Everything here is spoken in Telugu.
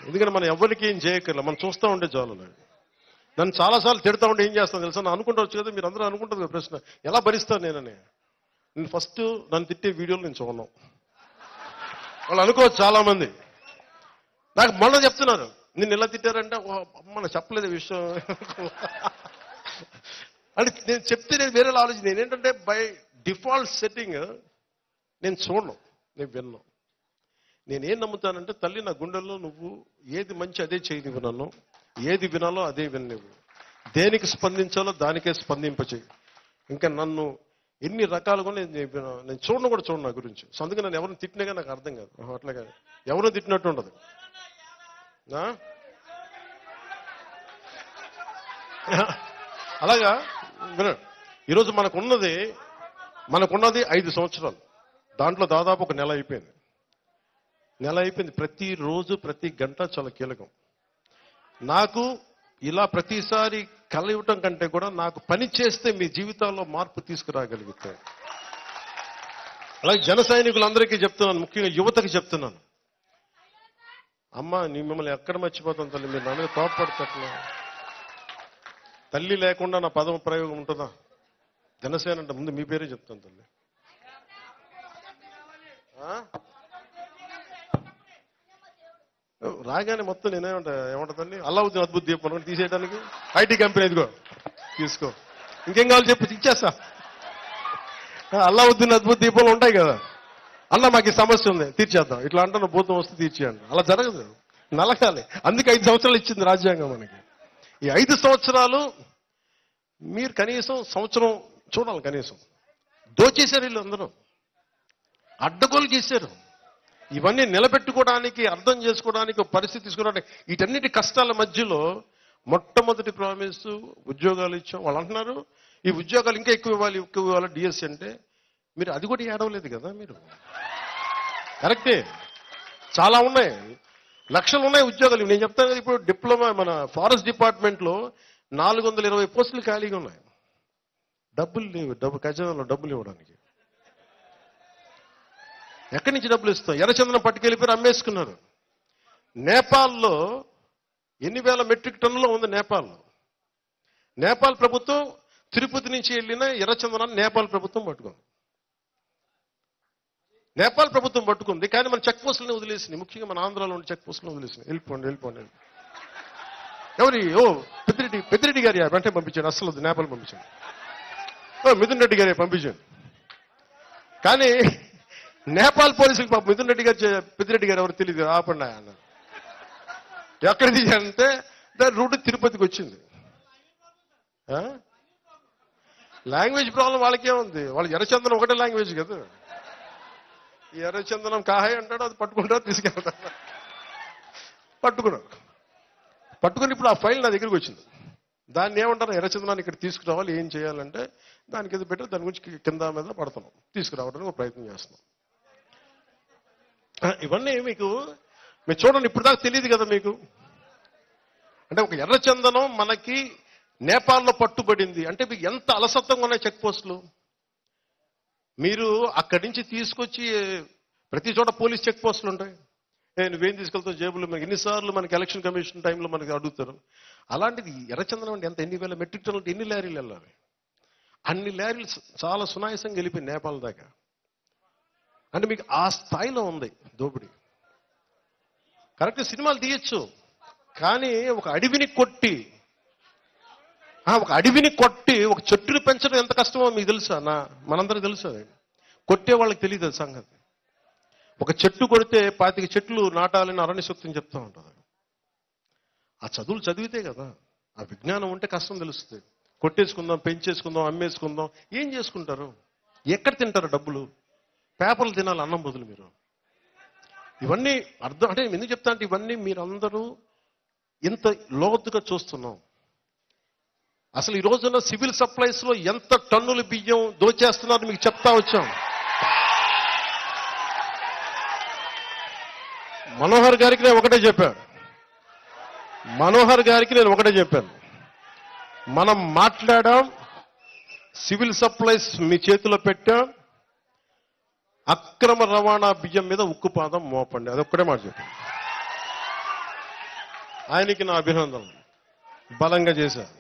ఎందుకంటే మనం ఎవరికి ఏం చేయక్కర్లేదు, మనం చూస్తూ ఉంటే చాలు. నన్ను చాలాసార్లు తిడతా ఉంటే ఏం చేస్తాను తెలుసా, నన్ను అనుకుంటవచ్చు కదా, మీరు అందరూ అనుకుంటారు కదా ప్రశ్న, ఎలా భరిస్తాను నేనని. నేను ఫస్ట్ నన్ను తిట్టే వీడియోలు నేను చూడను. వాళ్ళు అనుకోవచ్చు చాలా మంది. నాకు మొన్న చెప్తున్నారు, నిన్ను ఎలా తిట్టారంటే అమ్మ చెప్పలేదు విషయం అంటే నేను చెప్తే నేను వేరే ఆలోచన. నేనేంటంటే బై డిఫాల్ట్ సెట్టింగ్ నేను చూడను, నేను విన్నాను. నేనేం నమ్ముతానంటే, తల్లి నా గుండెల్లో నువ్వు ఏది మంచి అదే చేయనివ్వు, నన్ను ఏది వినాలో అదే విననివ్వు, దేనికి స్పందించాలో దానికే స్పందింపచేయి. ఇంకా నన్ను ఎన్ని రకాలుగా నేను చూడను కూడా చూడను నా గురించి. సో అందుకే నన్ను ఎవరిని తిట్టినాగా నాకు అర్థం కాదు. అట్లాగా ఎవరిని తిట్టినట్టు ఉండదు. అలాగా ఈరోజు మనకున్నది 5 సంవత్సరాలు. దాంట్లో దాదాపు ఒక నెల అయిపోయింది. ప్రతిరోజు ప్రతి గంట చాలా కీలకం. నాకు ఇలా ప్రతిసారి కలవటం కంటే కూడా నాకు పని చేస్తే మీ జీవితాల్లో మార్పు తీసుకురాగలిగితే. అలాగే జన సైనికులందరికీ చెప్తున్నాను, ముఖ్యంగా యువతకి చెప్తున్నాను, అమ్మ నీ మిమ్మల్ని ఎక్కడ మర్చిపోతాను తల్లి, మీరు నా మీద తోడ్పడతట్లా. తల్లి లేకుండా నా పదం ప్రయోగం ఉంటుందా? జనసేన అంటే ముందు మీ పేరే చెప్తాను తల్లి. రాగానే మొత్తం ఏమంటుందండి, అల్లావుద్దీన్ అద్భుత దీపం తీసేయడానికి ఐటీ కంపెనీ ఇదిగో తీసుకో, ఇంకేం కావాలి చెప్పు ఇచ్చేస్తా. అల్లావుద్దీన్ అద్భుత దీపాలు ఉంటాయి కదా, అన్న మాకు ఈ సమస్య ఉంది తీర్చేద్దాం, ఇట్లా అంటున్న భూతం వస్తే తీర్చేయండి. అలా జరగదు, నలగాలి. అందుకే 5 సంవత్సరాలు ఇచ్చింది రాజ్యాంగం మనకి. ఈ 5 సంవత్సరాలు మీరు కనీసం సంవత్సరం చూడాలి. కనీసం దోచేశారు వీళ్ళు అందరూ, అడ్డగోలు చేశారు. ఇవన్నీ నిలబెట్టుకోవడానికి, అర్థం చేసుకోవడానికి, పరిస్థితి తీసుకోవడానికి, వీటన్నిటి కష్టాల మధ్యలో మొట్టమొదటి ప్రామిస్ ఉద్యోగాలు ఇచ్చాం. వాళ్ళు అంటున్నారు ఈ ఉద్యోగాలు ఇంకా ఎక్కువ ఇవ్వాలి డిఎస్సి అంటే. మీరు అది కూడా ఏడవలేదు కదా మీరు. కరెక్టే, చాలా ఉన్నాయి, లక్షలు ఉన్నాయి ఉద్యోగాలు. నేను చెప్తాను కదా, ఇప్పుడు డిప్లొమా మన ఫారెస్ట్ డిపార్ట్మెంట్లో 420 పోస్టులు ఖాళీగా ఉన్నాయి. డబ్బులు లేవు, ఖజానాలో డబ్బులు ఇవ్వడానికి. ఎక్కడి నుంచి డబ్బులు ఇస్తాం? ఎర్రచందనం పట్టుకెళ్ళిపోయి అమ్మేసుకున్నారు. నేపాల్లో ఎన్ని వేల మెట్రిక్ టన్నులో ఉంది నేపాల్లో. నేపాల్ ప్రభుత్వం తిరుపతి నుంచి వెళ్ళిన ఎర్రచందనాన్ని నేపాల్ ప్రభుత్వం పట్టుకుంది. కానీ మన చెక్ పోస్టులను వదిలేసింది. ముఖ్యంగా మన ఆంధ్రాలో ఉండే చెక్ పోస్టులను వదిలేసింది. వెళ్ళిపోండి. పెద్దిరెడ్డి గారి వెంటనే పంపించాడు, అసలు నేపాల్ పంపించాడు. మిథున్ రెడ్డి గారి పంపించాడు. కానీ నేపాల్ పోలీసులకు పాపం మిథున్ రెడ్డి గారు పెద్దిరెడ్డి గారు ఎవరు తెలియదు, ఆపండి అన్నారు. ఎక్కడ తీయాలంటే దాని రూట్ తిరుపతికి వచ్చింది. లాంగ్వేజ్ ప్రాబ్లం వాళ్ళకే ఉంది. వాళ్ళు ఎర్రచందనం ఒకటే లాంగ్వేజ్ కదా. ఈ ఎర్రచందనం కాహాయ్ అంటాడు, అది పట్టుకుంటారు, తీసుకెళ్తారు. పట్టుకుని ఇప్పుడు ఆ ఫైల్ నా దగ్గరికి వచ్చింది. దాన్ని ఏమంటారు, ఎర్రచందనాన్ని ఇక్కడ తీసుకురావాలి, ఏం చేయాలంటే దానికి ఏదో పెట్టి దాని గురించి కింద మీద పడుతున్నాం, తీసుకురావడానికి ఒక ప్రయత్నం చేస్తున్నాం. ఇవన్నీ మీరు చూడండి, ఇప్పుడు దాకా తెలియదు కదా మీకు. అంటే ఒక ఎర్రచందనం మనకి నేపాల్లో పట్టుబడింది అంటే మీకు ఎంత అలసత్వంగా ఉన్నాయి చెక్ పోస్టులు. మీరు అక్కడి నుంచి తీసుకొచ్చి ప్రతి చోట పోలీస్ చెక్ పోస్టులు ఉంటాయి. నువ్వేం తీసుకెళ్తావు జేబులు, మనకి ఎన్నిసార్లు మనకి ఎలక్షన్ కమిషన్ టైంలో మనకి అడుగుతారు. అలాంటిది ఎర్రచందనం అంటే ఎన్ని వేల మెట్రిక్ టన్నులు, ఎన్ని లారీలు వెళ్ళాలి. అన్ని లారీలు చాలా సునాయాసంగా వెళ్ళిపోయి నేపాల్ దాకా. అంటే మీకు ఆ స్థాయిలో ఉంది దోపిడీ. కరెక్ట్, సినిమాలు తీయచ్చు, కానీ ఒక అడవిని కొట్టి ఒక చెట్టుని పెంచడం ఎంత కష్టమో మీకు తెలుసా? మనందరికీ తెలుసు. కొట్టే వాళ్ళకి తెలియదు అది సంగతి. ఒక చెట్టు కొడితే 25 చెట్లు నాటాలని అరణ్య సూక్తం చెప్తూ ఉంటుంది. ఆ చదువులు చదివితే కదా, ఆ విజ్ఞానం ఉంటే కష్టం తెలుస్తుంది. కొట్టేసుకుందాం, పెంచేసుకుందాం, అమ్మేసుకుందాం, ఏం చేసుకుంటారు? ఎక్కడ తింటారు డబ్బులు? పేపర్లు తినాలి అన్నం బదులు. మీరు ఇవన్నీ అర్థం అంటే ఎందుకు చెప్తా అంటే, ఇవన్నీ మీరందరూ ఇంత లోతుగా చూస్తున్నాం. అసలు ఈ రోజున సివిల్ సప్లైస్ లో ఎంత టన్నుల బియ్యం దోచేస్తున్నారు మీకు చెప్తా వచ్చాం. మనోహర్ గారికి నేను ఒకటే చెప్పాను, మనం మాట్లాడాం, సివిల్ సప్లైస్ మీ చేతిలో పెట్టాం, అక్రమ రవాణా బియ్యం మీద ఉక్కుపాదం మోపండి, అదొక్కడే మాట చెప్పాను. ఆయనకి నా అభినందనలు. బలంగా చేశారు.